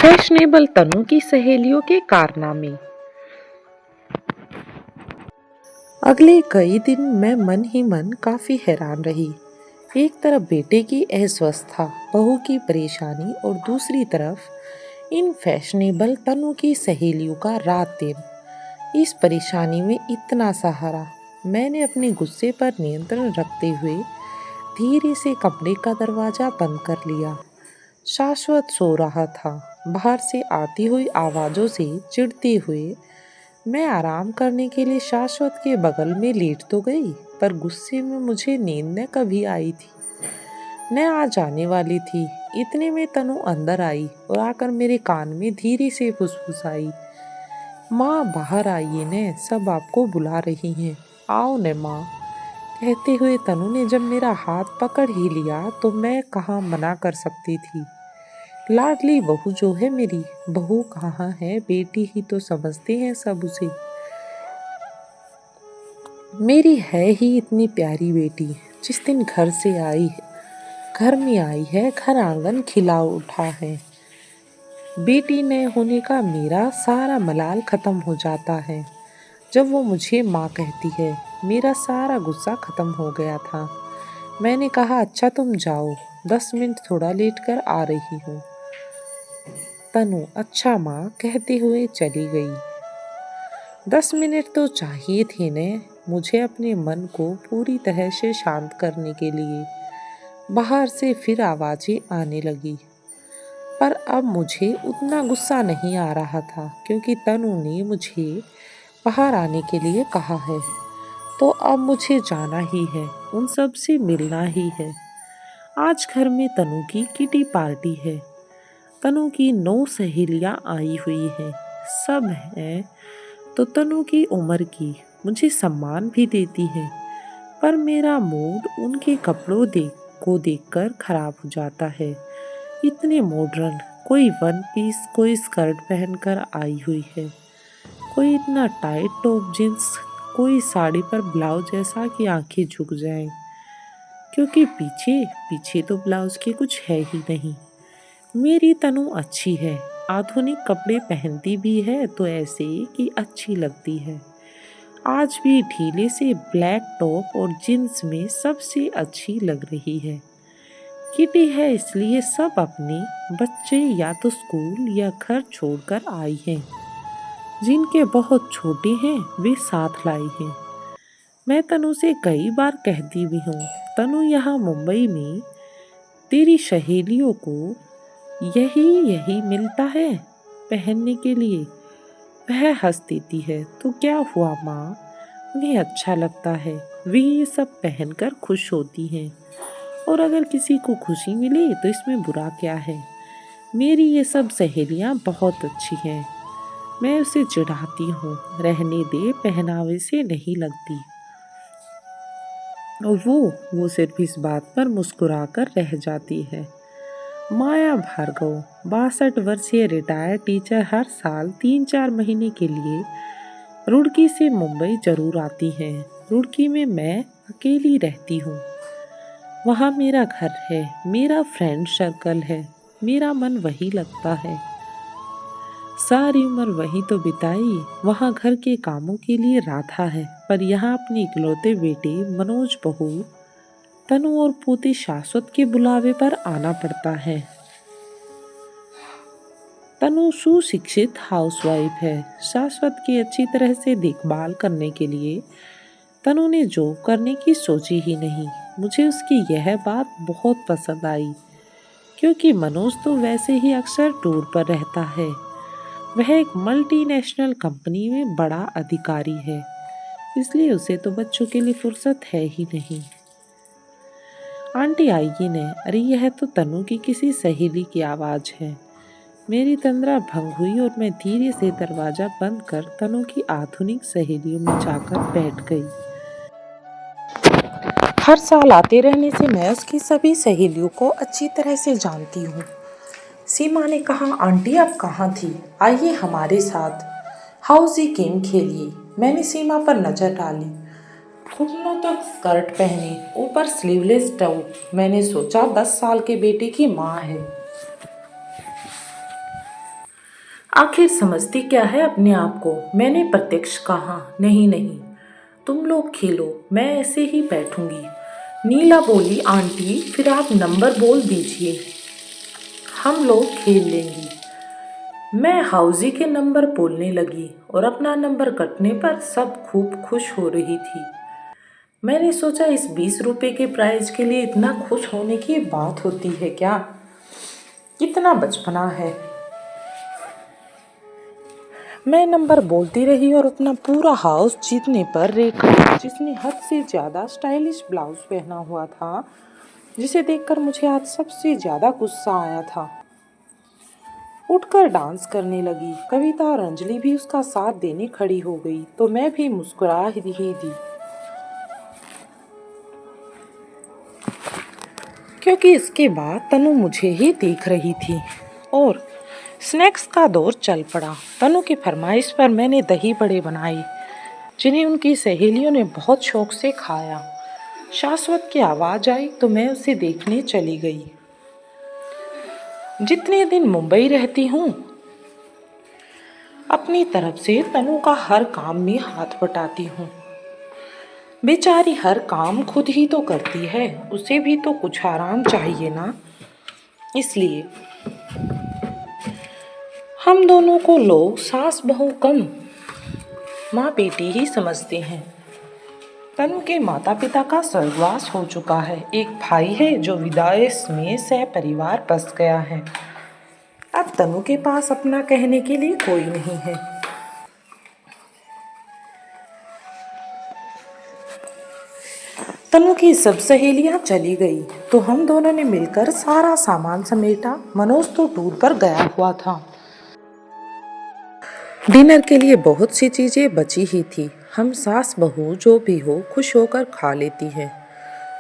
Fashionable तनु की सहेलियों के कारनामे। अगले कई दिन मैं मन ही मन काफी हैरान रही। एक तरफ बेटे की अस्वस्थता, बहू की परेशानी और दूसरी तरफ इन फैशनेबल तनु की सहेलियों का रात दिन। इस परेशानी में इतना सहारा। मैंने अपने गुस्से पर नियंत्रण रखते हुए धीरे से कमरे का दरवाजा बंद कर लिया। शाश्वत सो रहा था। बाहर से आती हुई आवाज़ों से चिढ़ते हुए मैं आराम करने के लिए शाश्वत के बगल में लेट तो गई, पर गुस्से में मुझे नींद न कभी आई थी न आ जाने वाली थी। इतने में तनु अंदर आई और आकर मेरे कान में धीरे से फुसफुसाई, माँ बाहर आइए न, सब आपको बुला रही हैं, आओ न माँ। कहते हुए तनु ने जब मेरा हाथ पकड़ ही लिया तो मैं कहाँ मना कर सकती थी। लाडली बहू जो है मेरी, बहू कहाँ है, बेटी ही तो समझते हैं सब उसे। मेरी है ही इतनी प्यारी बेटी, जिस दिन घर में आई है, घर आंगन खिला उठा है। बेटी न होने का मेरा सारा मलाल खत्म हो जाता है। जब वो मुझे माँ कहती है, मेरा सारा गुस्सा खत्म हो गया था। मैंने कहा अच्छा तुम जाओ, 10 मिनट थोड़ा लेट कर आ रही हूँ। तनु अच्छा माँ कहते हुए चली गई। 10 मिनट तो चाहिए थे न मुझे अपने मन को पूरी तरह से शांत करने के लिए। बाहर से फिर आवाज़ें आने लगी, पर अब मुझे उतना गुस्सा नहीं आ रहा था, क्योंकि तनु ने मुझे बाहर आने के लिए कहा है, तो अब मुझे जाना ही है, उन सब से मिलना ही है। आज घर में तनु की किटी पार्टी है। तनु की 9 सहेलियां आई हुई हैं। सब हैं तो तनु की उम्र की, मुझे सम्मान भी देती हैं, पर मेरा मूड उनके कपड़ों को देखकर खराब हो जाता है। इतने मॉडर्न, कोई वन पीस, कोई स्कर्ट पहनकर आई हुई है, कोई इतना टाइट टॉप जींस, कोई साड़ी पर ब्लाउज ऐसा कि आंखें झुक जाएं, क्योंकि पीछे पीछे तो ब्लाउज के कुछ है ही नहीं। मेरी तनु अच्छी है, आधुनिक कपड़े पहनती भी है तो ऐसे कि अच्छी लगती है। आज भी ढीले से ब्लैक टॉप और जींस में सबसे अच्छी लग रही है। किटी है इसलिए सब अपने बच्चे या तो स्कूल या घर छोड़कर आई हैं। जिनके बहुत छोटे हैं वे साथ लाई हैं। मैं तनु से कई बार कहती भी हूँ, तनु यहाँ मुंबई में तेरी सहेलियों को यही यही मिलता है पहनने के लिए। वह हंस देती है, तो क्या हुआ माँ, उन्हें अच्छा लगता है, वे ये सब पहनकर खुश होती हैं, और अगर किसी को खुशी मिले तो इसमें बुरा क्या है। मेरी ये सब सहेलियाँ बहुत अच्छी हैं। मैं उसे चिढ़ाती हूँ, रहने दे, पहनावे से नहीं लगती। और वो सिर्फ इस बात पर मुस्कुराकर रह जाती है। माया भार्गव 62 वर्षीय रिटायर्ड टीचर हर साल 3-4 महीने के लिए रुड़की से मुंबई जरूर आती हैं। रुड़की में मैं अकेली रहती हूँ। वहाँ मेरा घर है, मेरा फ्रेंड सर्कल है, मेरा मन वही लगता है। सारी उम्र वही तो बिताई। वहाँ घर के कामों के लिए राधा है, पर यहाँ अपने इकलौते बेटे मनोज, बहू तनु और पोते शाश्वत के बुलावे पर आना पड़ता है। तनु सुशिक्षित हाउसवाइफ है। शाश्वत की अच्छी तरह से देखभाल करने के लिए तनु ने जॉब करने की सोची ही नहीं। मुझे उसकी यह बात बहुत पसंद आई, क्योंकि मनोज तो वैसे ही अक्सर टूर पर रहता है। वह एक मल्टीनेशनल कंपनी में बड़ा अधिकारी है, इसलिए उसे तो बच्चों के लिए फुर्सत है ही नहीं। आंटी आइए ने, अरे यह तो तनु की किसी सहेली की आवाज़ है। मेरी तंद्रा भंग हुई और मैं धीरे से दरवाज़ा बंद कर तनु की आधुनिक सहेलियों में जाकर बैठ गई। हर साल आते रहने से मैं उसकी सभी सहेलियों को अच्छी तरह से जानती हूँ। सीमा ने कहा, आंटी आप कहाँ थी, आइए हमारे साथ हाउसी गेम खेलिए। मैंने सीमा पर नज़र डाली। घुटनों तक स्कर्ट पहनी, ऊपर स्लीवलेस टॉप। मैंने सोचा 10 साल के बेटे की माँ है। आखिर समझती क्या है अपने आप को। मैंने प्रत्यक्ष कहा, नहीं नहीं, तुम लोग खेलो, मैं ऐसे ही बैठूंगी। नीला बोली, आंटी फिर आप नंबर बोल दीजिए, हम लोग खेल लेंगी। मैं हाउजी के नंबर बोलने लगी और अपना नंबर कटने पर सब खूब खुश हो रही थी। मैंने सोचा, इस 20 रुपए के प्राइज के लिए इतना खुश होने की बात होती है क्या? कितना बचपना है। मैं नंबर बोलती रही और अपना पूरा हाउस जीतने पर रेखा, जिसने हद से ज़्यादा स्टाइलिश ब्लाउज पहना हुआ था, जिसे देखकर मुझे आज सबसे ज़्यादा गुस्सा आया था, उठकर डांस करने लगी। कविता और अंजलि भी उसका साथ देने खड़ी हो गई तो मैं भी मुस्कुरा ही दी, क्योंकि इसके बाद तनु मुझे ही देख रही थी और स्नैक्स का दौर चल पड़ा। तनु की फरमाइश पर मैंने दही बड़े बनाए, जिन्हें उनकी सहेलियों ने बहुत शौक से खाया। शाश्वत की आवाज़ आई तो मैं उसे देखने चली गई। जितने दिन मुंबई रहती हूँ, अपनी तरफ से तनु का हर काम में हाथ बटाती हूँ। बेचारी हर काम खुद ही तो करती है, उसे भी तो कुछ आराम चाहिए ना। इसलिए हम दोनों को लोग सास बहू कम माँ बेटी ही समझते हैं। तनु के माता पिता का स्वर्गवास हो चुका है। एक भाई है जो विदेश में सह परिवार बस गया है। अब तनु के पास अपना कहने के लिए कोई नहीं है। तनु की सब सहेलियां चली गई तो हम दोनों ने मिलकर सारा सामान समेटा। मनोज तो टूर पर गया हुआ था। डिनर के लिए बहुत सी चीजें बची ही थी। हम सास बहू जो भी हो खुश होकर खा लेती हैं।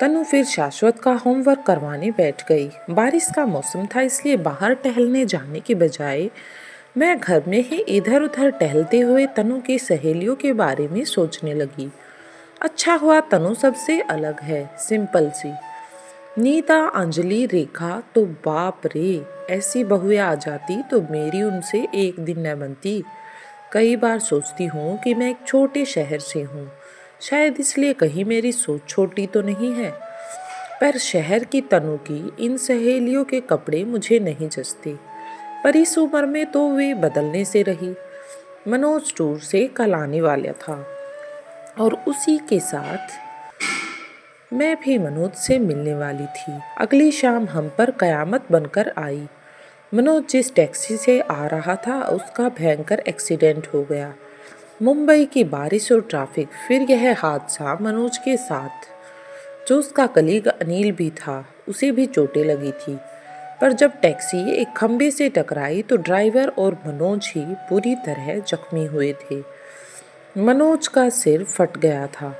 तनु फिर शाश्वत का होमवर्क करवाने बैठ गई। बारिश का मौसम था, इसलिए बाहर टहलने जाने की बजाय मैं घर में ही इधर उधर टहलते हुए तनु की सहेलियों के बारे में सोचने लगी। अच्छा हुआ तनु सबसे अलग है, सिंपल सी। नीता, अंजलि, रेखा तो बाप रे, ऐसी बहुएं आ जाती तो मेरी उनसे एक दिन न बनती। कई बार सोचती हूँ कि मैं एक छोटे शहर से हूँ, शायद इसलिए कहीं मेरी सोच छोटी तो नहीं है। पर शहर की तनु की इन सहेलियों के कपड़े मुझे नहीं जचते। पर इस उम्र में तो वे बदलने से रही। मनोज टूर से कल आने वाला था और उसी के साथ मैं भी मनोज से मिलने वाली थी। अगली शाम हम पर कयामत बनकर आई। मनोज जिस टैक्सी से आ रहा था उसका भयंकर एक्सीडेंट हो गया। मुंबई की बारिश और ट्रैफिक, फिर यह हादसा मनोज के साथ। जो उसका कलीग अनिल भी था, उसे भी चोटें लगी थी। पर जब टैक्सी एक खंबे से टकराई तो ड्राइवर और मनोज ही पूरी तरह जख्मी हुए थे। मनोज का सिर फट गया था।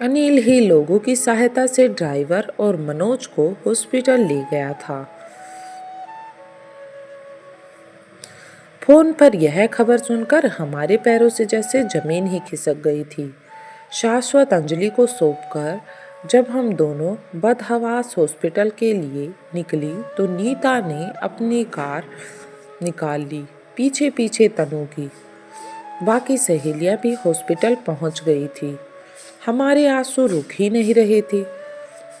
अनिल ही लोगों की सहायता से ड्राइवर और मनोज को हॉस्पिटल ले गया था। फोन पर यह खबर सुनकर हमारे पैरों से जैसे जमीन ही खिसक गई थी। शाश्वत अंजलि को सौंपकर जब हम दोनों बदहवास हॉस्पिटल के लिए निकली तो नीता ने अपनी कार निकाल ली, पीछे पीछे तनु की। बाकी सहेलियां भी हॉस्पिटल पहुंच गई थी। हमारे आंसू रुक ही नहीं रहे थे।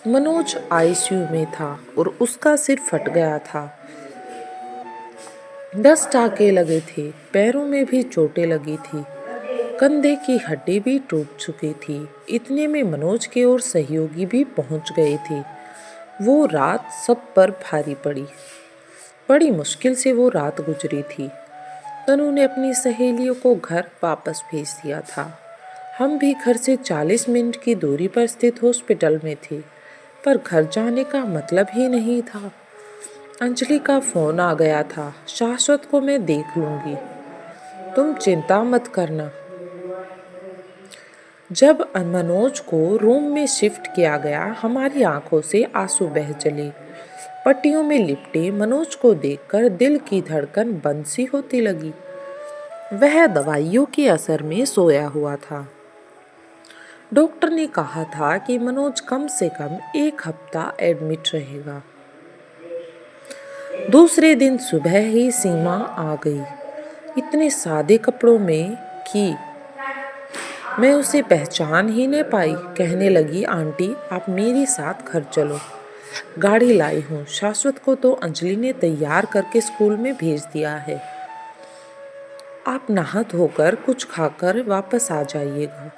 मनोज आईसीयू में था और उसका सिर फट गया था। 10 टाँके लगे थे, पैरों में भी चोटें लगी थी, कंधे की हड्डी भी टूट चुकी थी। इतने में मनोज के और सहयोगी भी पहुंच गए थे। वो रात सब पर भारी पड़ी। बड़ी मुश्किल से वो रात गुजरी थी। तनु ने अपनी सहेलियों को घर वापस भेज दिया था। हम भी घर से 40 मिनट की दूरी पर स्थित हॉस्पिटल में थे, पर घर जाने का मतलब ही नहीं था। अंजलि का फोन आ गया था, शाश्वत को मैं देख लूंगी, तुम चिंता मत करना। जब मनोज को रूम में शिफ्ट किया गया, हमारी आंखों से आंसू बह चले। पट्टियों में लिपटे मनोज को देखकर दिल की धड़कन बंद सी होती लगी। वह दवाइयों के असर में सोया हुआ था। डॉक्टर ने कहा था कि मनोज कम से कम 1 हफ्ता एडमिट रहेगा। दूसरे दिन सुबह ही सीमा आ गई, इतने सादे कपड़ों में कि मैं उसे पहचान ही नहीं पाई। कहने लगी, आंटी आप मेरे साथ घर चलो, गाड़ी लाई हूँ। शाश्वत को तो अंजलि ने तैयार करके स्कूल में भेज दिया है। आप नहा धोकर कुछ खाकर वापस आ जाइएगा,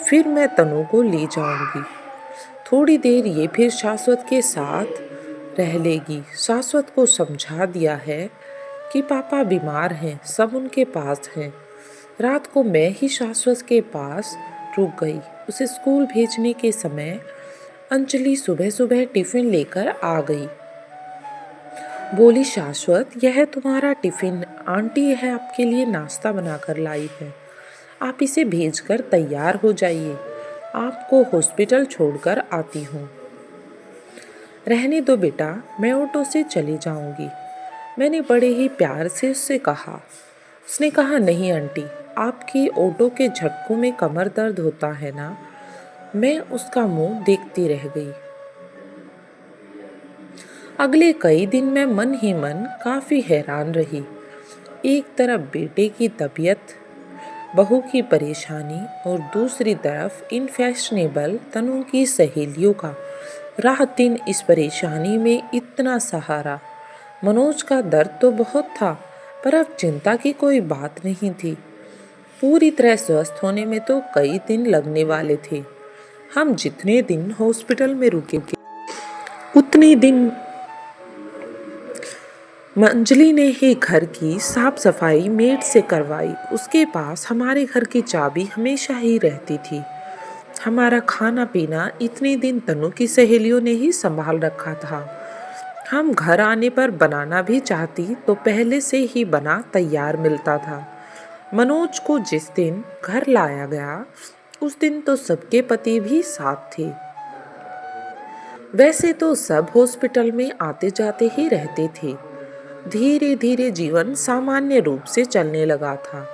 फिर मैं तनु को ले जाऊंगी। थोड़ी देर ये फिर शाश्वत के साथ रह लेगी। शाश्वत को समझा दिया है कि पापा बीमार हैं, सब उनके पास हैं। रात को मैं ही शाश्वत के पास रुक गई। उसे स्कूल भेजने के समय अंजलि सुबह सुबह टिफिन लेकर आ गई। बोली, शाश्वत यह तुम्हारा टिफिन, आंटी यह आपके लिए नाश्ता बनाकर लाई है, आप इसे भेजकर तैयार हो जाइए, आपको हॉस्पिटल छोड़कर आती हूँ। रहने दो बेटा, मैं ऑटो से चली जाऊंगी, मैंने बड़े ही प्यार से उससे कहा। उसने कहा, नहीं आंटी, आपकी ऑटो के झटकों में कमर दर्द होता है ना। मैं उसका मुंह देखती रह गई। अगले कई दिन मैं मन ही मन काफ़ी हैरान रही। एक तरफ बेटे की तबीयत, बहू की परेशानी और दूसरी तरफ इन फैशनेबल तनु की सहेलियों का रात दिन इस परेशानी में इतना सहारा। मनोज का दर्द तो बहुत था, पर अब चिंता की कोई बात नहीं थी। पूरी तरह स्वस्थ होने में तो कई दिन लगने वाले थे। हम जितने दिन हॉस्पिटल में रुके उतने दिन अंजलि ने ही घर की साफ सफाई मेड से करवाई। उसके पास हमारे घर की चाबी हमेशा ही रहती थी। हमारा खाना पीना इतने दिन तनु की सहेलियों ने ही संभाल रखा था। हम घर आने पर बनाना भी चाहती तो पहले से ही बना तैयार मिलता था। मनोज को जिस दिन घर लाया गया उस दिन तो सबके पति भी साथ थे। वैसे तो सब हॉस्पिटल में आते जाते ही रहते थे। धीरे धीरे जीवन सामान्य रूप से चलने लगा था।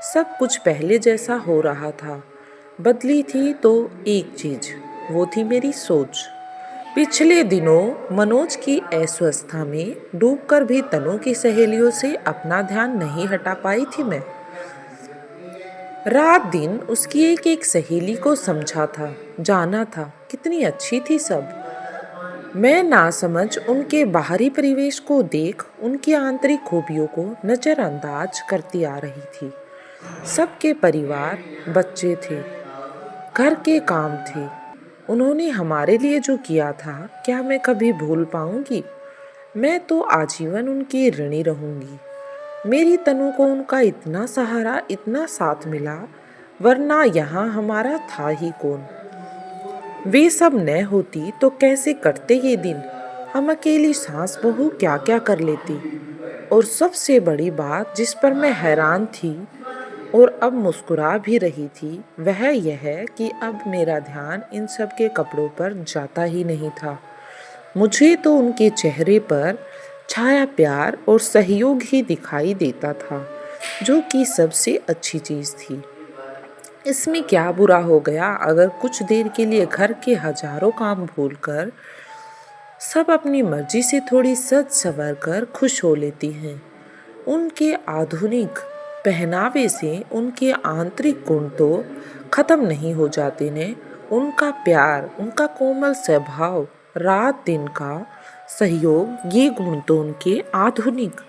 सब कुछ पहले जैसा हो रहा था। बदली थी तो एक चीज, वो थी मेरी सोच। पिछले दिनों मनोज की अस्वस्थता में डूबकर भी तनु की सहेलियों से अपना ध्यान नहीं हटा पाई थी मैं। रात दिन उसकी एक एक सहेली को समझा था, जाना था, कितनी अच्छी थी सब। मैं नासमझ उनके बाहरी परिवेश को देख उनकी आंतरिक खूबियों को नज़रअंदाज करती आ रही थी। सबके परिवार, बच्चे थे, घर के काम थे। उन्होंने हमारे लिए जो किया था, क्या मैं कभी भूल पाऊंगी? मैं तो आजीवन उनकी ऋणी रहूंगी। मेरी तनु को उनका इतना सहारा, इतना साथ मिला, वरना यहाँ हमारा था ही कौन। वे सब न होती तो कैसे कटते ये दिन। हम अकेली सास बहू क्या क्या कर लेती। और सबसे बड़ी बात जिस पर मैं हैरान थी और अब मुस्कुरा भी रही थी, वह यह है कि अब मेरा ध्यान इन सब के कपड़ों पर जाता ही नहीं था। मुझे तो उनके चेहरे पर छाया प्यार और सहयोग ही दिखाई देता था, जो कि सबसे अच्छी चीज़ थी। इसमें क्या बुरा हो गया अगर कुछ देर के लिए घर के हजारों काम भूलकर सब अपनी मर्जी से थोड़ी सज संवर कर खुश हो लेती हैं। उनके आधुनिक पहनावे से उनके आंतरिक गुण तो खत्म नहीं हो जाते ने। उनका प्यार, उनका कोमल स्वभाव, रात दिन का सहयोग, ये गुण तो उनके आधुनिक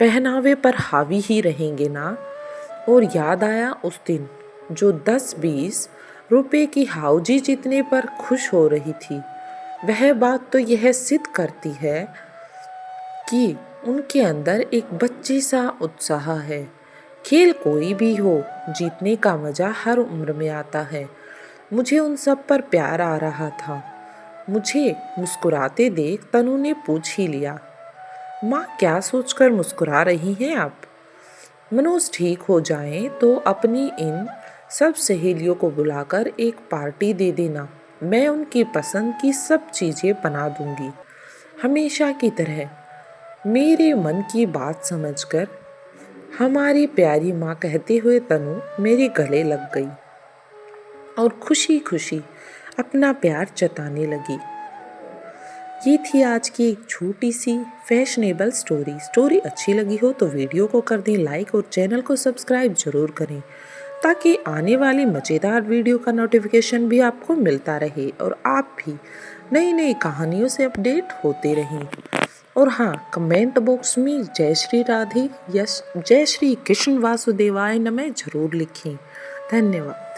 पहनावे पर हावी ही रहेंगे ना। और याद आया उस दिन जो 10-20 रुपए की हाउजी जीतने पर खुश हो रही थी। वह बात तो यह सिद्ध करती है कि उनके अंदर एक बच्ची सा उत्साह है। खेल कोई भी हो, जीतने का मजा हर उम्र में आता है। मुझे उन सब पर प्यार आ रहा था। मुझे मुस्कुराते देख तनु ने पूछ ही लिया, माँ क्या सोचकर मुस्कुरा रही हैं आप? मनोज ठीक हो जाएं तो अपनी इन सब सहेलियों को बुलाकर एक पार्टी दे देना। मैं उनकी पसंद की सब चीज़ें बना दूंगी, हमेशा की तरह। मेरे मन की बात समझकर हमारी प्यारी माँ कहते हुए तनु मेरे गले लग गई और खुशी खुशी अपना प्यार जताने लगी। ये थी आज की एक छोटी सी फैशनेबल स्टोरी अच्छी लगी हो तो वीडियो को कर दें लाइक और चैनल को सब्सक्राइब जरूर करें ताकि आने वाली मज़ेदार वीडियो का नोटिफिकेशन भी आपको मिलता रहे और आप भी नई नई कहानियों से अपडेट होते रहें। और हाँ, कमेंट बॉक्स में जय श्री राधे या जय श्री कृष्ण वासुदेवाय नमः जरूर लिखें। धन्यवाद।